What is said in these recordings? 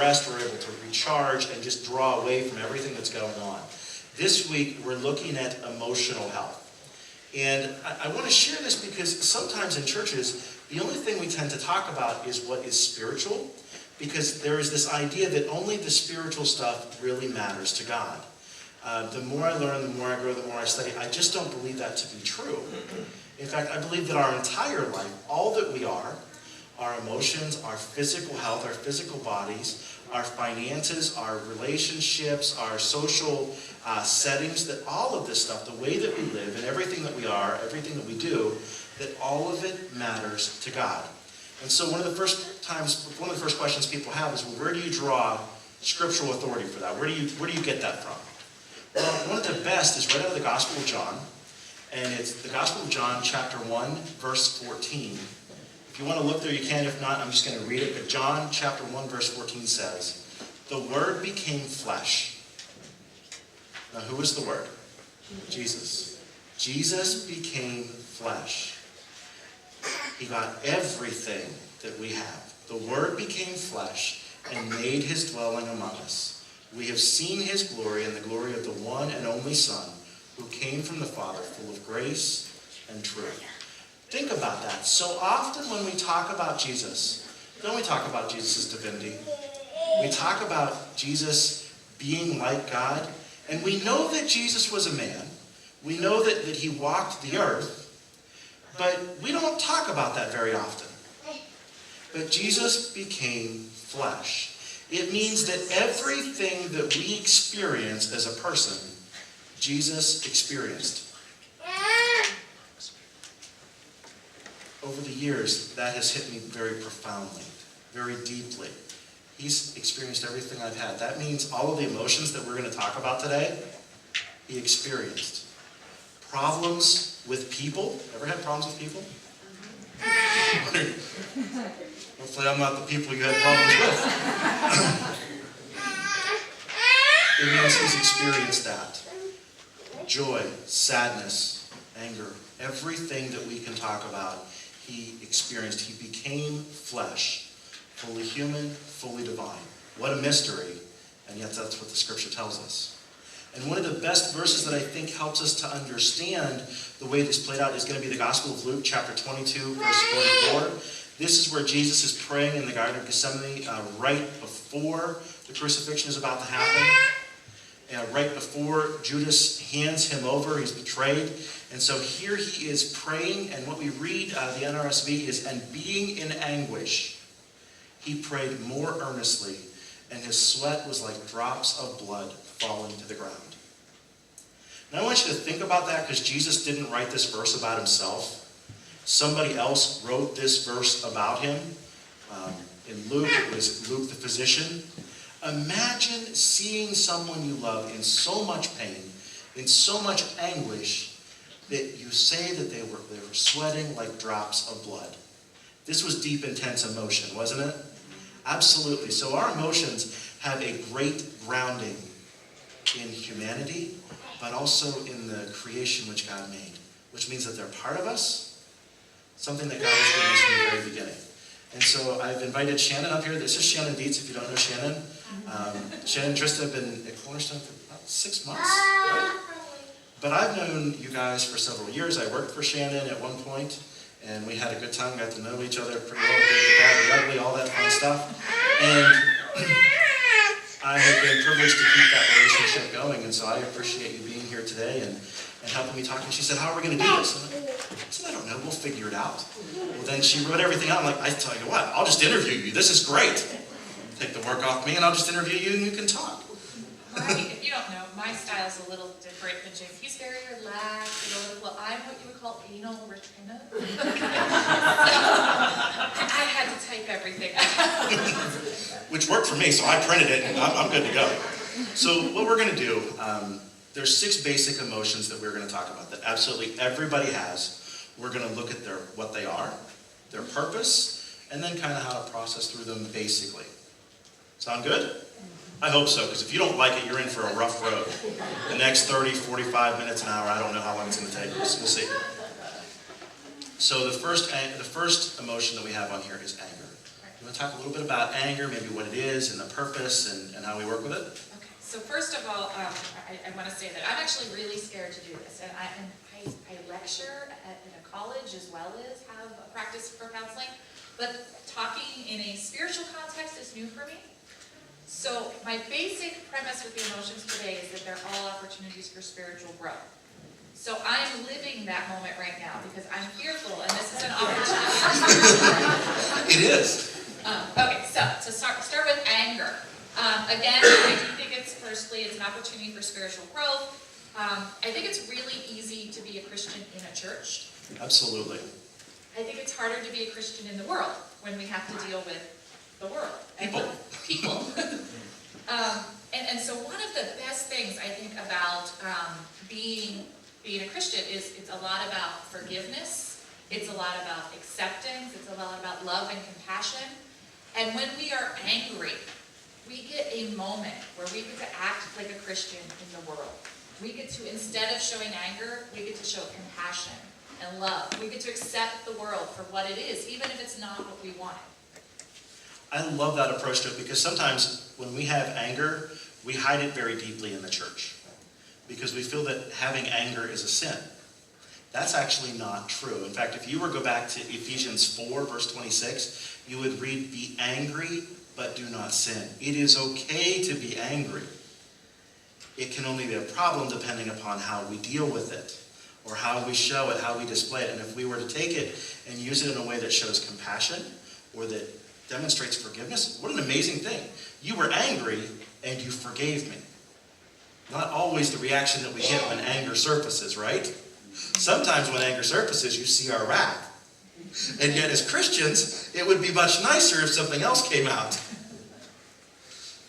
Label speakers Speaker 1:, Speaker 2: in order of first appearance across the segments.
Speaker 1: rest, we're able to recharge and just draw away from everything that's going on. This week, we're looking at emotional health. And I want to share this because sometimes in churches, the only thing we tend to talk about is what is spiritual, because there is this idea that only the spiritual stuff really matters to God. The more I learn, the more I grow, the more I study. I just don't believe that to be true. In fact, I believe that our entire life, all that we are, our emotions, our physical health, our physical bodies, our finances, our relationships, our social settings, that all of this stuff, the way that we live and everything that we are, everything that we do, that all of it matters to God. And so one of the first questions people have is, well, where do you draw scriptural authority for that? Where do you get that from? Well, one of the best is right out of the Gospel of John, and it's the Gospel of John, chapter 1, verse 14. If you want to look there, you can. If not, I'm just going to read it. But John chapter 1, verse 14 says, "The Word became flesh." Now, who is the Word? Jesus. Jesus became flesh. He got everything that we have. The Word became flesh and made his dwelling among us. We have seen his glory and the glory of the one and only Son, who came from the Father, full of grace and truth. Think about that. So often when we talk about Jesus, don't we talk about Jesus' divinity? We talk about Jesus being like God, and we know that Jesus was a man. We know that he walked the earth, but we don't talk about that very often. But Jesus became flesh. It means that everything that we experience as a person, Jesus experienced. Over the years, that has hit me very profoundly, very deeply. He's experienced everything I've had. That means all of the emotions that we're going to talk about today, he experienced. Problems with people. Ever had problems with people? Hopefully I'm not the people you had problems with. It means he's experienced that. Joy, sadness, anger, everything that we can talk about, he experienced. He became flesh, fully human, fully divine. What a mystery, and yet that's what the scripture tells us. And one of the best verses that I think helps us to understand the way this played out is going to be the Gospel of Luke, chapter 22, verse 44. This is where Jesus is praying in the Garden of Gethsemane right before the crucifixion is about to happen. Right before Judas hands him over, he's betrayed. And so here he is praying, and what we read, the NRSV, is, "And being in anguish, he prayed more earnestly, and his sweat was like drops of blood falling to the ground." Now I want you to think about that, because Jesus didn't write this verse about himself. Somebody else wrote this verse about him. In Luke, it was Luke the physician. Imagine seeing someone you love in so much pain, in so much anguish, that you say that they were sweating like drops of blood. This was deep, intense emotion, wasn't it? Absolutely. So our emotions have a great grounding in humanity, but also in the creation which God made, which means that they're part of us, something that God has given us from the very beginning. And so I've invited Shannon up here. This is Shannon Dietz, if you don't know Shannon. Shannon and Trista have been at Cornerstone for about 6 months, right? But I've known you guys for several years. I worked for Shannon at one point, and we had a good time, got to know each other pretty well, the bad, the ugly, all that fun stuff. And I have been privileged to keep that relationship going, and so I appreciate you being here today and helping me talk. And she said, "How are we going to do this?" And I said, "I don't know, we'll figure it out." Well, then she wrote everything out. I'm like, "I tell you what, I'll just interview you. This is great. Take the work off me, and I'll just interview you, and you can talk."
Speaker 2: If you don't know, my style's a little different than James. He's very relaxed. Well, I'm what you would call anal retentive. I had to type everything out.
Speaker 1: Which worked for me, so I printed it, and I'm good to go. So what we're going to do, there's 6 basic emotions that we're going to talk about that absolutely everybody has. We're going to look at what they are, their purpose, and then kind of how to process through them basically. Sound good? I hope so, because if you don't like it, you're in for a rough road. The next 30, 45 minutes, an hour, I don't know how long it's going to take. We'll see. So the first emotion that we have on here is anger. You want want to talk a little bit about anger, maybe what it is and the purpose and how we work with it?
Speaker 2: Okay, so first of all, I want to say that I'm actually really scared to do this. And I lecture in a college as well as have a practice for counseling. But talking in a spiritual context is new for me. So my basic premise with the emotions today is that they're all opportunities for spiritual growth. So I'm living that moment right now because I'm fearful, and this is an opportunity.
Speaker 1: It is.
Speaker 2: Okay, so to start with anger. Again, I do think it's an opportunity for spiritual growth. I think it's really easy to be a Christian in a church.
Speaker 1: Absolutely.
Speaker 2: I think it's harder to be a Christian in the world when we have to deal with the world. People. And so one of the best things I think about being a Christian is it's a lot about forgiveness, it's a lot about acceptance, it's a lot about love and compassion. And when we are angry, we get a moment where we get to act like a Christian in the world. We get to, instead of showing anger, we get to show compassion and love. We get to accept the world for what it is, even if it's not what we want.
Speaker 1: I love that approach to it because sometimes when we have anger, we hide it very deeply in the church because we feel that having anger is a sin. That's actually not true. In fact, if you were to go back to Ephesians 4, verse 26, you would read, "Be angry, but do not sin." It is okay to be angry. It can only be a problem depending upon how we deal with it or how we show it, how we display it. And if we were to take it and use it in a way that shows compassion or that demonstrates forgiveness, what an amazing thing. You were angry and you forgave me. Not always the reaction that we get when anger surfaces, right? Sometimes when anger surfaces, you see our wrath. And yet as Christians, it would be much nicer if something else came out.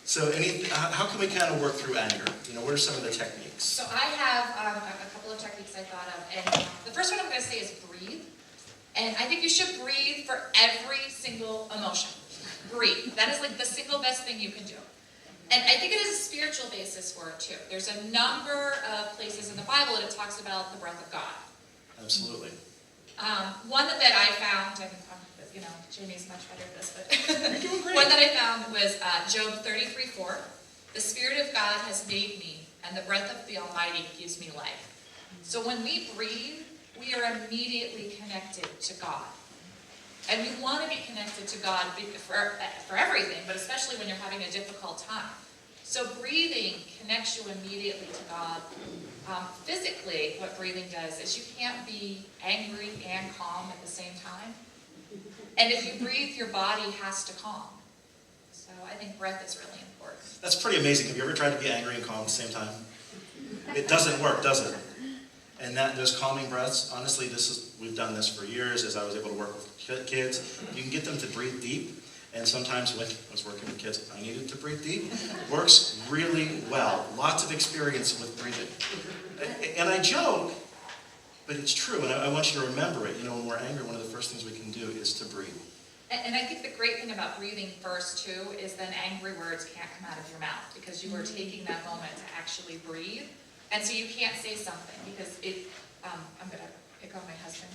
Speaker 1: So how can we kind of work through anger? What are some of the techniques?
Speaker 2: So I have a couple of techniques I thought of. And the first one I'm going to say is breathe. And I think you should breathe for every single emotion. Breathe. That is like the single best thing you can do. And I think it is a spiritual basis for it too. There's a number of places in the Bible that it talks about the breath of God.
Speaker 1: Absolutely.
Speaker 2: One that I found, and Jamie's much better at this, but one that I found was Job 33:4. "The Spirit of God has made me, and the breath of the Almighty gives me life." So when we breathe, we are immediately connected to God. And we want to be connected to God for everything, but especially when you're having a difficult time. So breathing connects you immediately to God. Physically, what breathing does is you can't be angry and calm at the same time. And if you breathe, your body has to calm. So I think breath is really important.
Speaker 1: That's pretty amazing. Have you ever tried to be angry and calm at the same time? It doesn't work, does it? And those calming breaths, honestly, we've done this for years as I was able to work with kids. You can get them to breathe deep. And sometimes when I was working with kids, I needed to breathe deep. It works really well. Lots of experience with breathing. And I joke, but it's true. And I want you to remember it. When we're angry, one of the first things we can do is to breathe.
Speaker 2: And I think the great thing about breathing first, too, is then angry words can't come out of your mouth because you are taking that moment to actually breathe. And so you can't say something because I'm going to pick on my husband.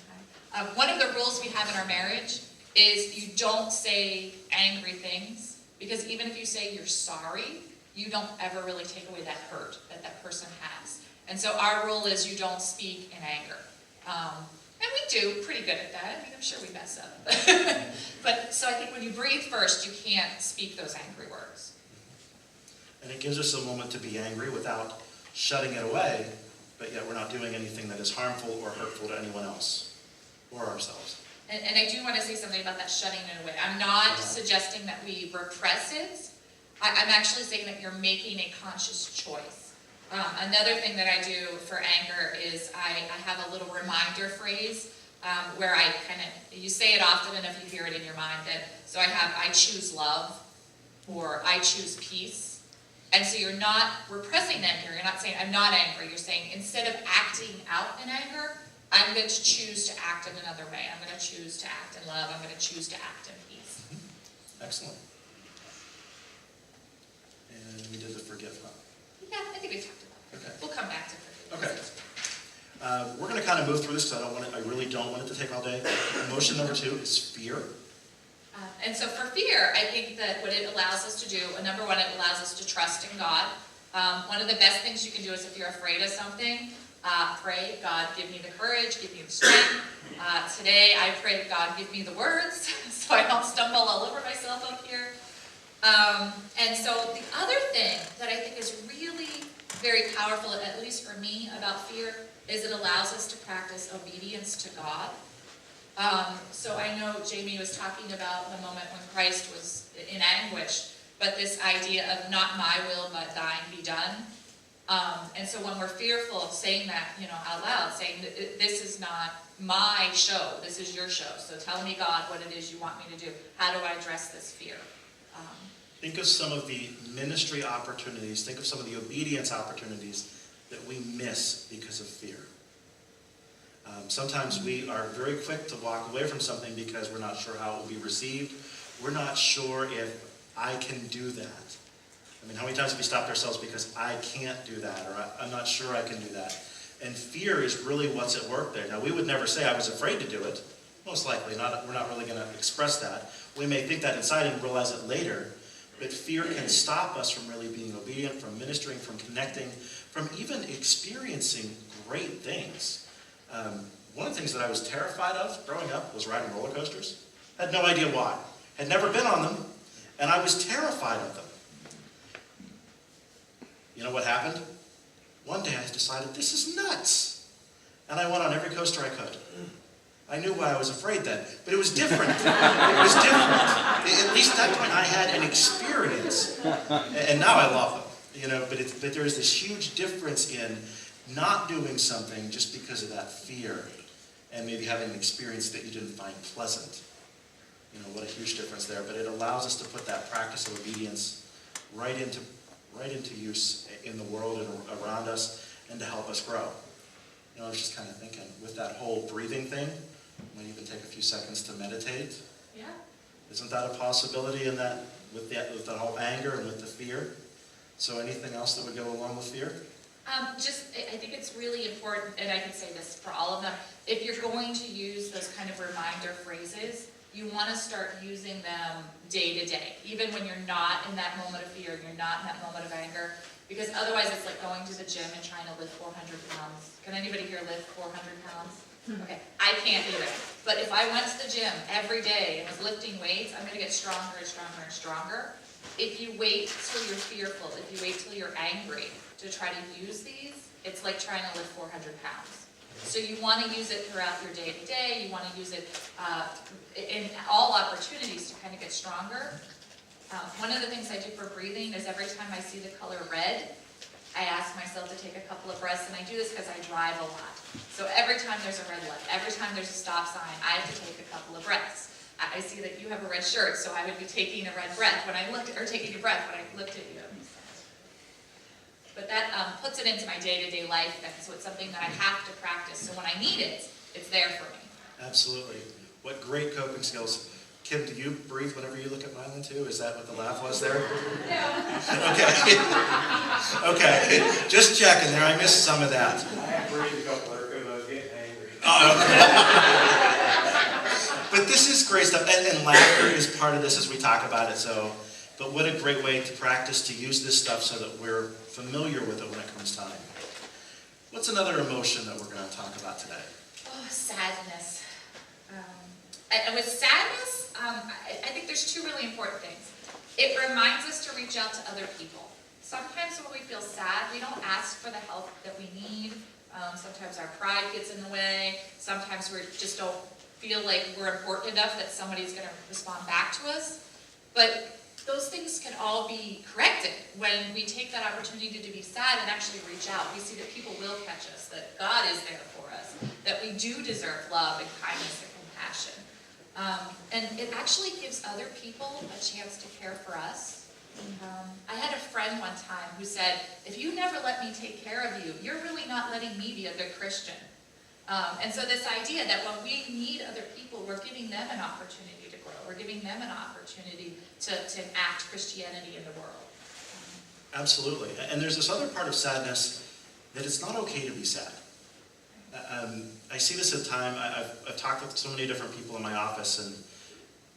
Speaker 2: One of the rules we have in our marriage is you don't say angry things because even if you say you're sorry, you don't ever really take away that hurt that person has. And so our rule is you don't speak in anger. And we do pretty good at that. I mean, I'm sure we mess up. But so I think when you breathe first, you can't speak those angry words.
Speaker 1: And it gives us a moment to be angry without shutting it away, but yet we're not doing anything that is harmful or hurtful to anyone else or ourselves.
Speaker 2: And I do want to say something about that shutting it away. I'm not suggesting that we repress it. I'm actually saying that you're making a conscious choice. Another thing that I do for anger is I have a little reminder phrase where you say it often enough you hear it in your mind. So I choose love or I choose peace. And so you're not repressing anger. You're not saying, I'm not angry. You're saying, instead of acting out in anger, I'm going to choose to act in another way. I'm going to choose to act in love. I'm going to choose to act in peace.
Speaker 1: Excellent. And we did the forgive, huh?
Speaker 2: Yeah, I think we talked about it.
Speaker 1: Okay.
Speaker 2: We'll come back to forgive.
Speaker 1: Okay. We're going to kind of move through this because I really don't want it to take all day. Emotion number 2 is fear.
Speaker 2: And so for fear, I think that what it allows us to do, number one, it allows us to trust in God. One of the best things you can do is if you're afraid of something, pray, God, give me the courage, give me the strength. Today, I prayed, God, give me the words, so I don't stumble all over myself up here. And so the other thing that I think is really very powerful, at least for me, about fear, is it allows us to practice obedience to God. So I know Jamie was talking about the moment when Christ was in anguish, but this idea of not my will, but thine be done. And so when we're fearful of saying that, out loud, saying this is not my show, this is your show. So tell me, God, what it is you want me to do. How do I address this fear?
Speaker 1: Think of some of the ministry opportunities, think of some of the obedience opportunities that we miss because of fear. Sometimes we are very quick to walk away from something because we're not sure how it will be received. We're not sure if I can do that. I mean, how many times have we stopped ourselves because I can't do that, or I'm not sure I can do that? And fear is really what's at work there. Now, we would never say I was afraid to do it. Most likely not. We're not really going to express that. We may think that inside and realize it later. But fear can stop us from really being obedient, from ministering, from connecting, from even experiencing great things. One of the things that I was terrified of growing up was riding roller coasters. I had no idea why. Had never been on them, and I was terrified of them. You know what happened? One day I decided, this is nuts. And I went on every coaster I could. I knew why I was afraid then, but it was different. It was different. At least at that point I had an experience, and now I love them. But there is this huge difference in not doing something just because of that fear, and maybe having an experience that you didn't find pleasant. What a huge difference there. But it allows us to put that practice of obedience right into use in the world and around us, and to help us grow. I was just kind of thinking, with that whole breathing thing, when you can take a few seconds to meditate.
Speaker 2: Yeah.
Speaker 1: Isn't that a possibility in that, with that whole anger and with the fear? So anything else that would go along with fear?
Speaker 2: I think it's really important, and I can say this for all of them, if you're going to use those kind of reminder phrases, you want to start using them day to day, even when you're not in that moment of fear, you're not in that moment of anger, because otherwise it's like going to the gym and trying to lift 400 pounds. Can anybody here lift 400 pounds? Okay, I can't either. But if I went to the gym every day and was lifting weights, I'm going to get stronger and stronger and stronger. If you wait till you're fearful, if you wait till you're angry to try to use these, it's like trying to lift 400 pounds. So you want to use it throughout your day-to-day. You want to use it in all opportunities to kind of get stronger. One of the things I do for breathing is every time I see the color red, I ask myself to take a couple of breaths, and I do this because I drive a lot. So every time there's a red light, every time there's a stop sign, I have to take a couple of breaths. I see that you have a red shirt, so I would be taking a red breath when I looked, or taking a breath when I looked at you. But that puts it into my day-to-day life then, so it's something that I have to practice. So when I need it, it's there for me.
Speaker 1: Absolutely. What great coping skills. Kim, do you breathe whenever you look at Mylon too? Is that what the laugh was there?
Speaker 2: No.
Speaker 1: Okay. Okay. Just checking there. I missed some of that.
Speaker 3: I breathe a couple there because I was getting angry.
Speaker 1: Oh, okay. But this is great stuff. And laughter is part of this as we talk about it. But what a great way to practice to use this stuff so that we're familiar with it when it comes time. What's another emotion that we're going to talk about today?
Speaker 2: Oh, sadness. And with sadness, I think there's two really important things. It reminds us to reach out to other people. Sometimes when we feel sad, we don't ask for the help that we need. Sometimes our pride gets in the way. Sometimes we just don't feel like we're important enough that somebody's going to respond back to us. But those things can all be corrected when we take that opportunity to be sad and actually reach out. We see that people will catch us, that God is there for us, that we do deserve love and kindness and compassion. And it actually gives other people a chance to care for us. I had a friend one time who said, if you never let me take care of you, you're really not letting me be a good Christian. And so this idea that when we need other people, we're giving them an opportunity to grow. We're giving them an opportunity to enact Christianity in the world.
Speaker 1: Absolutely. And there's this other part of sadness, that it's not okay to be sad. I see this at time. I've talked with so many different people in my office, and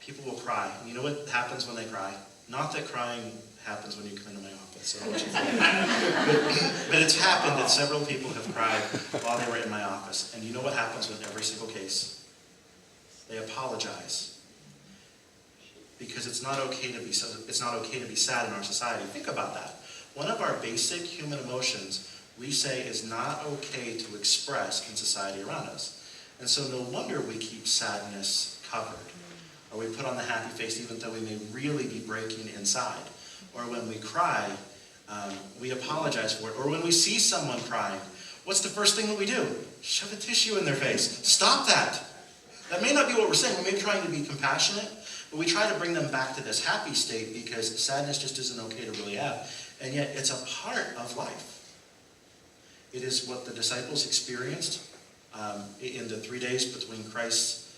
Speaker 1: People will cry. And you know what happens when they cry? Not that crying happens when you come into my office. But it's happened that several people have cried while they were in my office. And you know what happens with every single case? They apologize. Because it's not okay to be sad in our society. Think about that. One of our basic human emotions we say is not okay to express in society around us. And so no wonder we keep sadness covered. Or we put on the happy face even though we may really be breaking inside. Or when we cry, we apologize for it. Or when we see someone crying, what's the first thing that we do? Shove a tissue in their face. Stop that. That may not be what we're saying. We may be trying to be compassionate, but we try to bring them back to this happy state because sadness just isn't okay to really have. And yet it's a part of life. It is what the disciples experienced in the 3 days between Christ's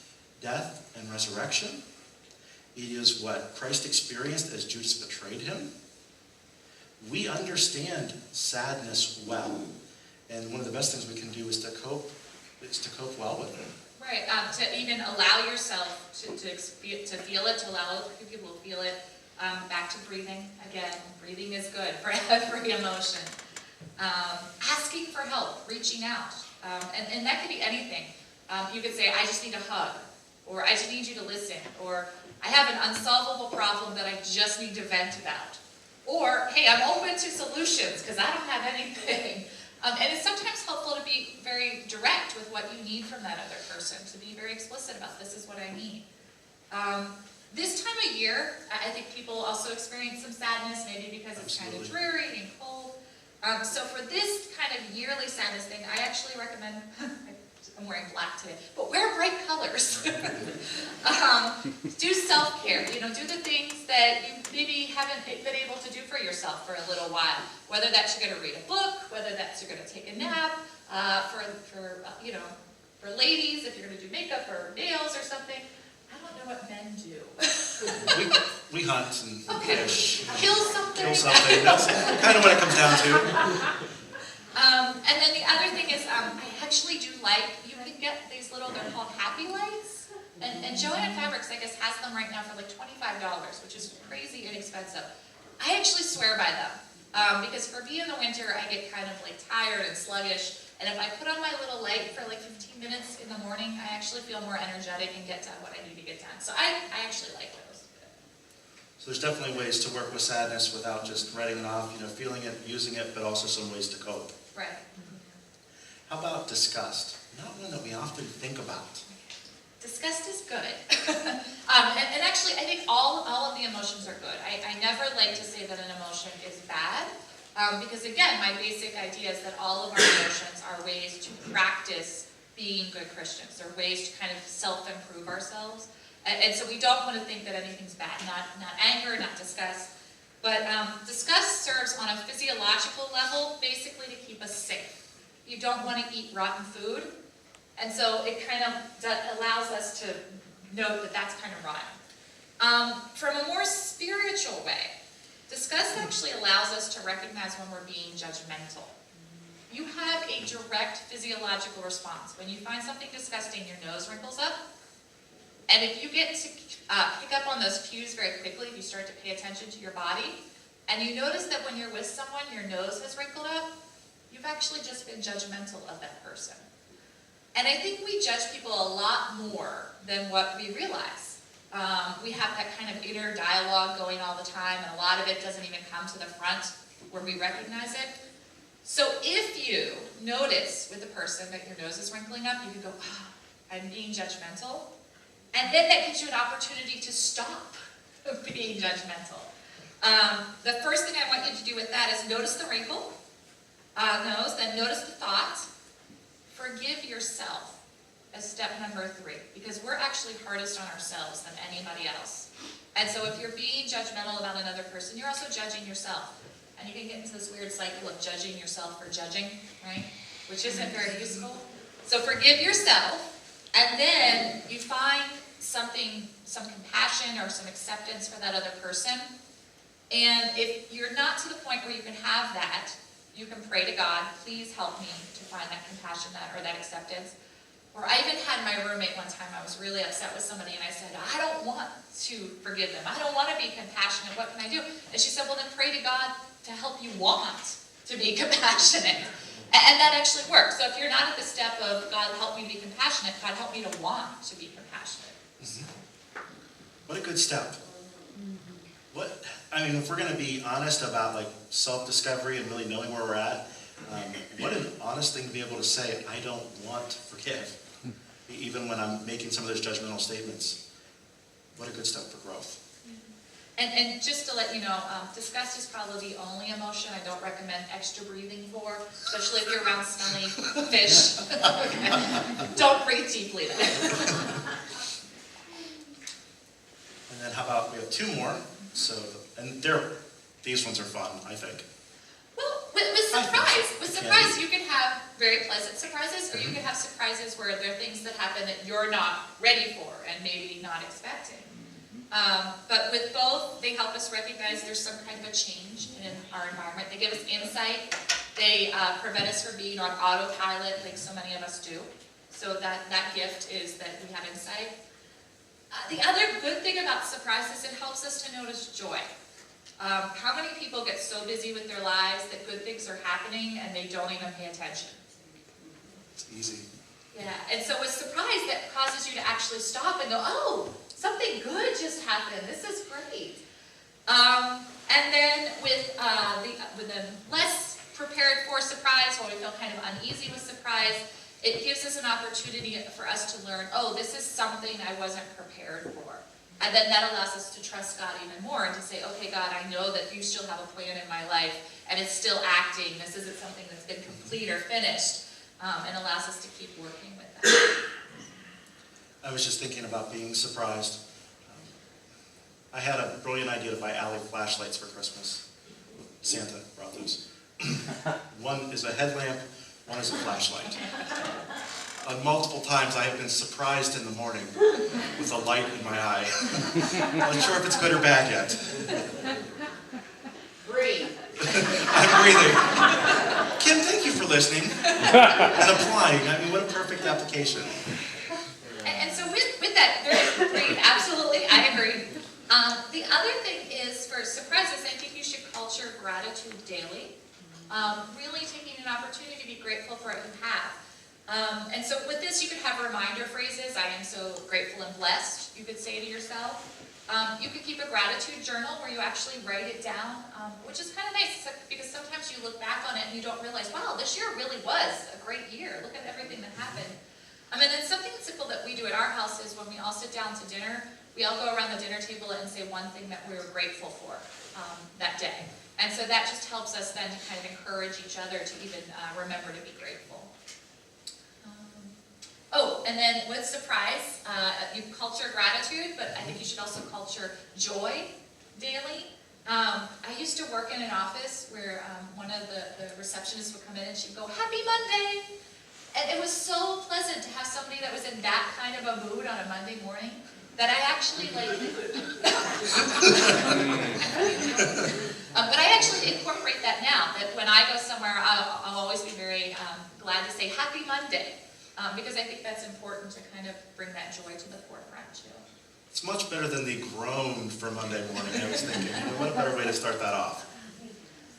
Speaker 1: death and resurrection. It is what Christ experienced as Judas betrayed him. We understand sadness well. And one of the best things we can do is to cope well with it.
Speaker 2: Right, to even allow yourself to feel it, to allow other people to feel it. Back to breathing. Again, breathing is good for every emotion. Asking for help, reaching out. And that could be anything. You could say, I just need a hug. Or I just need you to listen. Or I have an unsolvable problem that I just need to vent about. Or, hey, I'm open to solutions because I don't have anything. And it's sometimes helpful to be very direct with what you need from that other person, to be very explicit about this is what I need. This time of year, I think people also experience some sadness, maybe because it's kind of dreary and cold. So for this kind of yearly sadness thing, I actually recommend, I'm wearing black today, but wear bright colors. Do self-care, do the things that you maybe haven't been able to do for yourself for a little while. Whether that's you're going to read a book, whether that's you're going to take a nap, for ladies, if you're going to do makeup or nails or something. I don't know what men do.
Speaker 1: we hunt and fish.
Speaker 2: Kill something.
Speaker 1: That's kind of what it comes down to.
Speaker 2: And then the other thing is, I actually do like, you can get these little, they're called happy lights. And Joann Fabrics, I guess, has them right now for like $25, which is crazy inexpensive. I actually swear by them. Because for me in the winter, I get kind of like tired and sluggish. And if I put on my little light for like 15 minutes in the morning, I actually feel more energetic and get done what I need to get done. So I actually like those.
Speaker 1: So there's definitely ways to work with sadness without just writing it off, feeling it, using it, but also some ways to cope.
Speaker 2: Right.
Speaker 1: How about disgust? Not one that we often think about.
Speaker 2: Disgust is good. and actually, I think all of the emotions are good. I never like to say that an emotion is bad, because again, my basic idea is that all of our emotions are ways to practice being good Christians. They're ways to kind of self-improve ourselves. And so we don't want to think that anything's bad, not anger, not disgust. But disgust serves on a physiological level, basically to keep us safe. You don't want to eat rotten food. And so it kind of allows us to note that that's kind of rotten. From a more spiritual way, disgust actually allows us to recognize when we're being judgmental. You have a direct physiological response. When you find something disgusting, your nose wrinkles up. And if you get to pick up on those cues very quickly, if you start to pay attention to your body, and you notice that when you're with someone, your nose has wrinkled up, you've actually just been judgmental of that person. And I think we judge people a lot more than what we realize. We have that kind of inner dialogue going all the time, and a lot of it doesn't even come to the front where we recognize it. So if you notice with a person that your nose is wrinkling up, you can go, I'm being judgmental. And then that gives you an opportunity to stop being judgmental. The first thing I want you to do with that is notice the wrinkle, nose, then notice the thought. Forgive yourself as step number 3, because we're actually hardest on ourselves than anybody else. And so if you're being judgmental about another person, you're also judging yourself. And you can get into this weird cycle of judging yourself for judging, right? Which isn't very useful. So forgive yourself, and then you find something, some compassion or some acceptance for that other person. And if you're not to the point where you can have that, you can pray to God, please help me to find that compassion or that acceptance. Or I even had my roommate one time, I was really upset with somebody, and I said, I don't want to forgive them. I don't want to be compassionate. What can I do? And she said, well, then pray to God to help you want to be compassionate. And that actually works. So if you're not at the step of, God, help me be compassionate, God, help me to want to be compassionate.
Speaker 1: What a good step. If we're going to be honest about like self-discovery and really knowing where we're at, what an honest thing to be able to say, I don't want to forgive, even when I'm making some of those judgmental statements. What a good step for growth.
Speaker 2: And just to let you know, disgust is probably the only emotion I don't recommend extra breathing for, especially if you're around smelly fish. Don't breathe deeply then.
Speaker 1: And then how about, we have two more. So, and these ones are fun, I think.
Speaker 2: Well, with surprise, you can have very pleasant surprises, or you can have surprises where there are things that happen that you're not ready for and maybe not expecting. But with both, they help us recognize there's some kind of a change in our environment. They give us insight. They prevent us from being on autopilot like so many of us do. So that gift is that we have insight. The other good thing about surprises, it helps us to notice joy. How many people get so busy with their lives that good things are happening and they don't even pay attention?
Speaker 1: It's easy.
Speaker 2: Yeah, and so with surprise, that causes you to actually stop and go, oh, something good just happened. This is great. And then with the less prepared for surprise, or we feel kind of uneasy with surprise, it gives us an opportunity for us to learn, oh, this is something I wasn't prepared for. And then that allows us to trust God even more and to say, okay, God, I know that you still have a plan in my life and it's still acting. This isn't something that's been complete or finished, and allows us to keep working with that.
Speaker 1: I was just thinking about being surprised. I had a brilliant idea to buy alley flashlights for Christmas. Santa brought those. One is a headlamp, one is a flashlight. Multiple times I have been surprised in the morning with a light in my eye. I'm not sure if it's good or bad yet.
Speaker 2: Breathe.
Speaker 1: I'm breathing. Kim, thank you for listening and applying. What a perfect application.
Speaker 2: And so with that, very great, absolutely, I agree. The other thing is, for surprises, I think you should culture gratitude daily. Really taking an opportunity to be grateful for what you have. And so with this, you could have reminder phrases. I am so grateful and blessed, you could say to yourself. You could keep a gratitude journal where you actually write it down, which is kind of nice because sometimes you look back on it and you don't realize, wow, this year really was a great year. Look at everything that happened. And then something simple that we do at our house is when we all sit down to dinner, we all go around the dinner table and say one thing that we were grateful for that day. And so that just helps us then to kind of encourage each other to even remember to be grateful. And then with surprise, you culture gratitude, but I think you should also culture joy daily. I used to work in an office where one of the receptionists would come in and she'd go, "Happy Monday!" And it was so pleasant to have somebody that was in that kind of a mood on a Monday morning that I actually but I actually incorporate that now, that when I go somewhere, I'll always be very glad to say Happy Monday, because I think that's important to kind of bring that joy to the forefront too.
Speaker 1: It's much better than the groan for Monday morning, I was thinking. What a better way to start that off.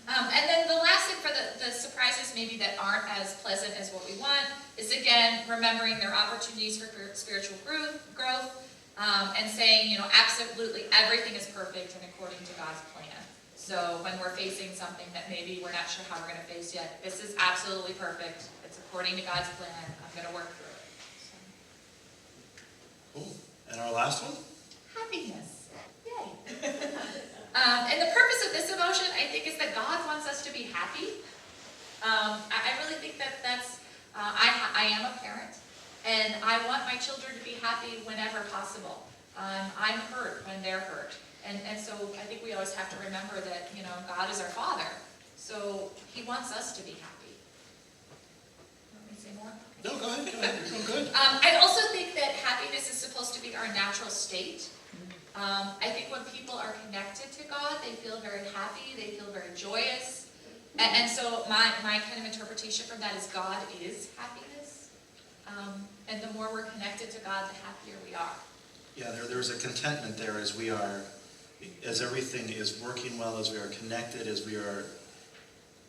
Speaker 2: And then the last thing for the surprises maybe that aren't as pleasant as what we want is, again, remembering there are opportunities for spiritual growth, and saying, absolutely everything is perfect and according to God's plan. So when we're facing something that maybe we're not sure how we're going to face yet, this is absolutely perfect. It's according to God's plan. I'm going to work through it. So.
Speaker 1: Cool. And our last one?
Speaker 2: Happiness. Yay. And the purpose of this emotion, I think, is that God wants us to be happy. I really think that's, I am a parent, and I want my children to be happy whenever possible. I'm hurt when they're hurt. And so I think we always have to remember that, God is our Father. So He wants us to be happy. Want me to say more?
Speaker 1: No, go ahead. You're doing good.
Speaker 2: I also think that happiness is supposed to be our natural state. I think when people are connected to God, they feel very happy, they feel very joyous. And so my kind of interpretation from that is God is happiness. And the more we're connected to God, the happier we are.
Speaker 1: Yeah, there's a contentment there as everything is working well, as we are connected, as we are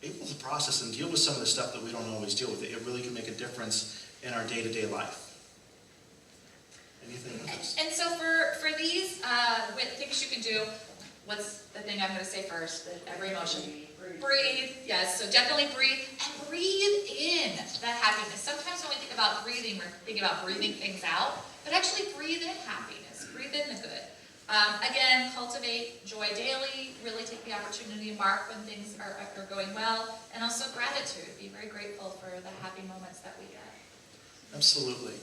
Speaker 1: able to process and deal with some of the stuff that we don't always deal with. It really can make a difference in our day-to-day life. Anything else?
Speaker 2: And so for these things you can do, what's the thing I'm going to say first? Every emotion. Breathe. Yes, so definitely breathe. And breathe in that happiness. Sometimes when we think about breathing, we're thinking about breathing things out. But actually breathe in happiness. Breathe in the good. Again, cultivate joy daily. Really take the opportunity to mark when things are going well. And also gratitude. Be very grateful for the happy moments that we get.
Speaker 1: Absolutely.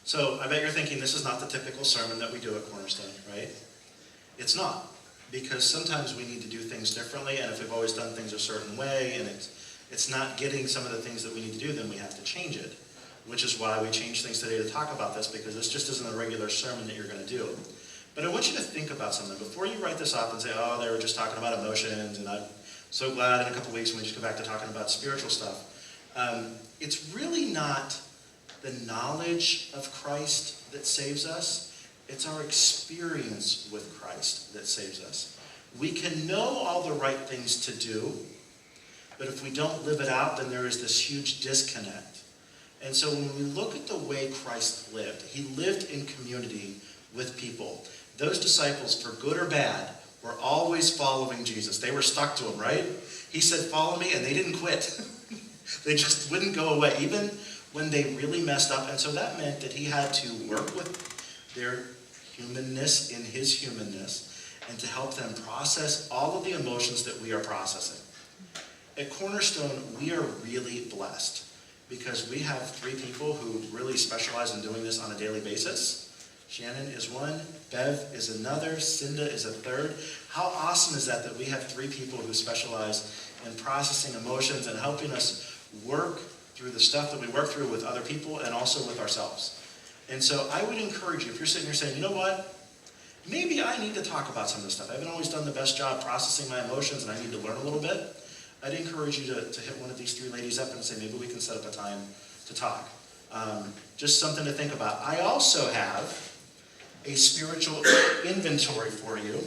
Speaker 1: So I bet you're thinking this is not the typical sermon that we do at Cornerstone, right? It's not. Because sometimes we need to do things differently, and if we've always done things a certain way, and it's not getting some of the things that we need to do, then we have to change it. Which is why we changed things today to talk about this, because this just isn't a regular sermon that you're going to do. But I want you to think about something. Before you write this off and say, oh, they were just talking about emotions, and I'm so glad in a couple weeks when we just go back to talking about spiritual stuff. It's really not the knowledge of Christ that saves us. It's our experience with Christ that saves us. We can know all the right things to do, but if we don't live it out, then there is this huge disconnect. And so when we look at the way Christ lived, he lived in community with people. Those disciples, for good or bad, were always following Jesus. They were stuck to him, right? He said, follow me, and they didn't quit. They just wouldn't go away, even when they really messed up. And so that meant that he had to work with their humanness in his humanness, and to help them process all of the emotions that we are processing. At Cornerstone, we are really blessed because we have 3 people who really specialize in doing this on a daily basis. Shannon is one, Bev is another, Cinda is a third. How awesome is that we have 3 people who specialize in processing emotions and helping us work through the stuff that we work through with other people and also with ourselves. And so I would encourage you, if you're sitting here saying, you know what, maybe I need to talk about some of this stuff. I haven't always done the best job processing my emotions and I need to learn a little bit. I'd encourage you to hit one of these 3 ladies up and say, maybe we can set up a time to talk. Just something to think about. I also have a spiritual inventory for you.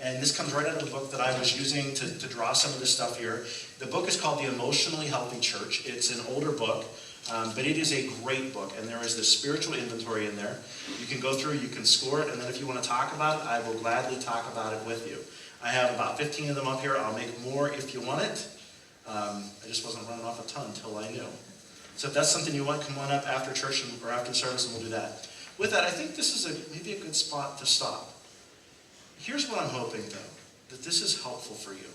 Speaker 1: And this comes right out of the book that I was using to draw some of this stuff here. The book is called The Emotionally Healthy Church. It's an older book. But it is a great book, and there is this spiritual inventory in there. You can go through, you can score it, and then if you want to talk about it, I will gladly talk about it with you. I have about 15 of them up here. I'll make more if you want it. I just wasn't running off a ton until I knew. So if that's something you want, come on up after church or after the service, and we'll do that. With that, I think this is maybe a good spot to stop. Here's what I'm hoping, though, that this is helpful for you.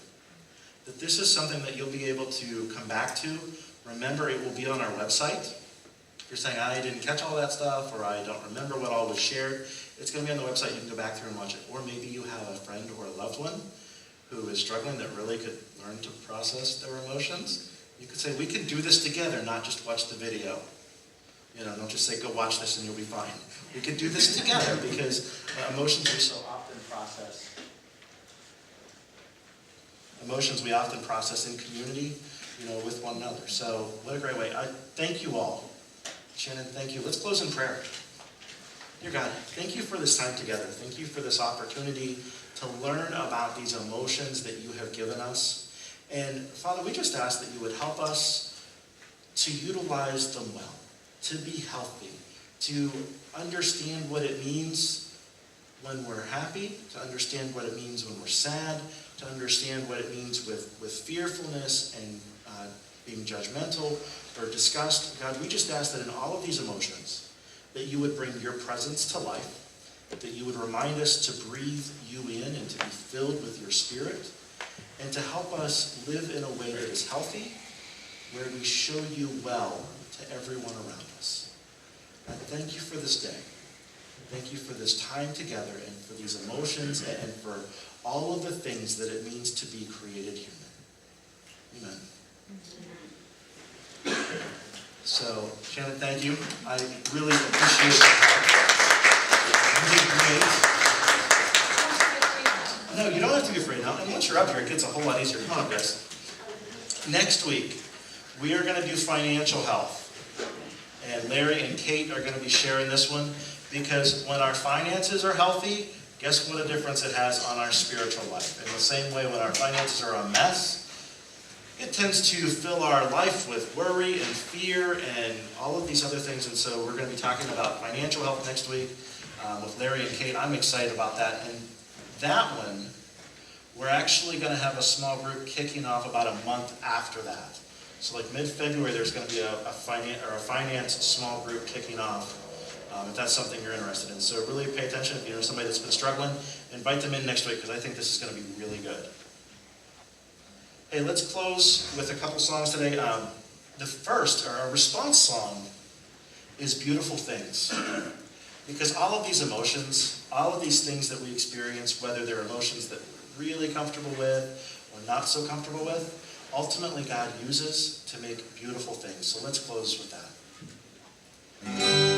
Speaker 1: That this is something that you'll be able to come back to. Remember, it will be on our website. If you're saying, I didn't catch all that stuff, or I don't remember what all was shared, it's going to be on the website. You can go back through and watch it. Or maybe you have a friend or a loved one who is struggling that really could learn to process their emotions. You could say, we can do this together, not just watch the video. You know, don't just say, go watch this and you'll be fine. We could do this together because emotions we so often process. Emotions we often process in community, with one another. So what a great way. I thank you all. Shannon, thank you. Let's close in prayer. Dear God, thank you for this time together. Thank you for this opportunity to learn about these emotions that you have given us. And Father, we just ask that you would help us to utilize them well, to be healthy, to understand what it means when we're happy, to understand what it means when we're sad, to understand what it means with fearfulness and being judgmental or disgust. God, we just ask that in all of these emotions, that you would bring your presence to life, that you would remind us to breathe you in and to be filled with your Spirit, and to help us live in a way that is healthy, where we show you well to everyone around us. God, thank you for this day. Thank you for this time together and for these emotions and for all of the things that it means to be created human. Amen. So, Shannon, thank you. I really appreciate it. You did great. No, you don't have to be afraid now. And once you're up here, it gets a whole lot easier. Come on, guys. Next week, we are going to do financial health. And Larry and Kate are going to be sharing this one, because when our finances are healthy, guess what a difference it has on our spiritual life. In the same way, when our finances are a mess, it tends to fill our life with worry and fear and all of these other things. And so we're going to be talking about financial health next week with Larry and Kate. I'm excited about that. And that one, we're actually going to have a small group kicking off about a month after that. So like mid-February, there's going to be a finance small group kicking off, if that's something you're interested in. So really pay attention. If you know somebody that's been struggling, invite them in next week, because I think this is going to be really good. Hey, let's close with a couple songs today. The first, our response song, is Beautiful Things. Because all of these emotions, all of these things that we experience, whether they're emotions that we're really comfortable with or not so comfortable with, ultimately God uses to make beautiful things. So let's close with that.